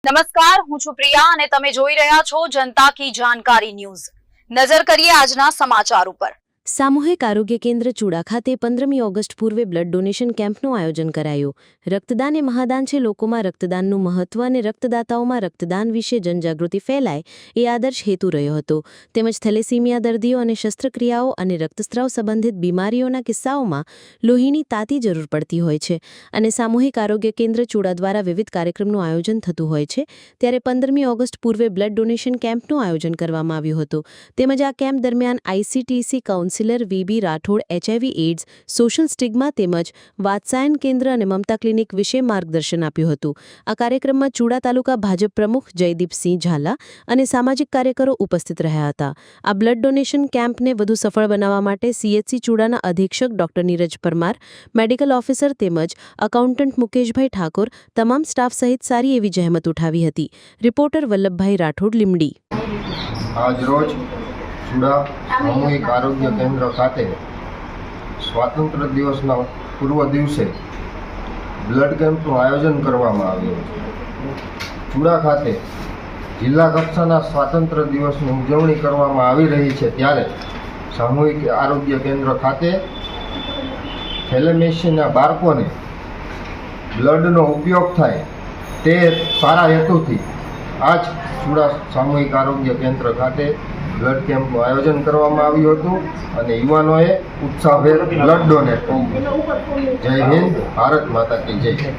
નમસ્કાર, હું છું પ્રિયા અને તમે જોઈ રહ્યા છો જનતા કી જાણકારી ન્યૂઝ। નજર કરીએ આજના સમાચાર ઉપર। સામૂહિક આરોગ્ય કેન્દ્ર ચૂડા ખાતે 15મી ઓગસ્ટ પૂર્વે બ્લડ ડોનેશન કેમ્પનું આયોજન કરાયું। રક્તદાન એ મહાદાન છે, લોકોમાં રક્તદાનનું મહત્વ અને રક્તદાતાઓમાં રક્તદાન વિશે જનજાગૃતિ ફેલાય એ આદર્શ હેતુ રહ્યો હતો। તેમજ થેલેસીમિયા દર્દીઓ અને શસ્ત્રક્રિયાઓ અને રક્તસ્રાવ સંબંધિત બીમારીઓના કિસ્સાઓમાં લોહીની તાતી જરૂર પડતી હોય છે અને સામૂહિક આરોગ્ય કેન્દ્ર ચૂડા દ્વારા વિવિધ કાર્યક્રમનું આયોજન થતું હોય છે। ત્યારે 15મી ઓગસ્ટ પૂર્વે બ્લડ ડોનેશન કેમ્પનું આયોજન કરવામાં આવ્યું હતું। તેમજ આ કેમ્પ દરમિયાન ICTC counsellor VB Rathod HIV AIDS, social stigma તેમજ વાત્સાયન કેન્દ્ર અને મમતા ક્લિનિક વિશે માર્ગદર્શન આપ્યું હતું। આ કાર્યક્રમમાં ચૂડા તાલુકા ભાજપ પ્રમુખ જયદીપસિંહ ઝાલા અને સામાજિક કાર્યકરો ઉપસ્થિત રહ્યા હતા। આ બ્લડ ડોનેશન કેમ્પને વધુ સફળ બનાવવા માટે સીએચસી ચૂડાના અધિક્ષક doctor Neeraj Parmar, medical officer તેમજ એકાઉન્ટન્ટ મુકેશભાઈ ઠાકોર તમામ સ્ટાફ સહિત સારી એવી જહેમત ઉઠાવી હતી। રિપોર્ટર વલ્લભભાઈ રાઠોડ, લીમડી। આજરોજ ચૂડા સામૂહિક આરોગ્ય કેન્દ્ર ખાતે સ્વાતંત્ર્ય દિવસના પૂર્વ દિવસે બ્લડ કેમ્પનું આયોજન કરવામાં આવ્યું છે। ચૂડા ખાતે જિલ્લા કક્ષાના સ્વાતંત્ર્ય દિવસની ઉજવણી કરવામાં આવી રહી છે, ત્યારે સામૂહિક આરોગ્ય કેન્દ્ર ખાતે થેલેમેસિયાના બાળકોને બ્લડનો ઉપયોગ થાય તે સારા હેતુથી આજ ચૂડા સામૂહિક આરોગ્ય કેન્દ્ર ખાતે બ્લડ કેમ્પનું આયોજન કરવામાં આવ્યું હતું અને યુવાનોએ ઉત્સાહભેર બ્લડ ડોનેટ કર્યું। જય હિન્દ, ભારત માતા કી જય।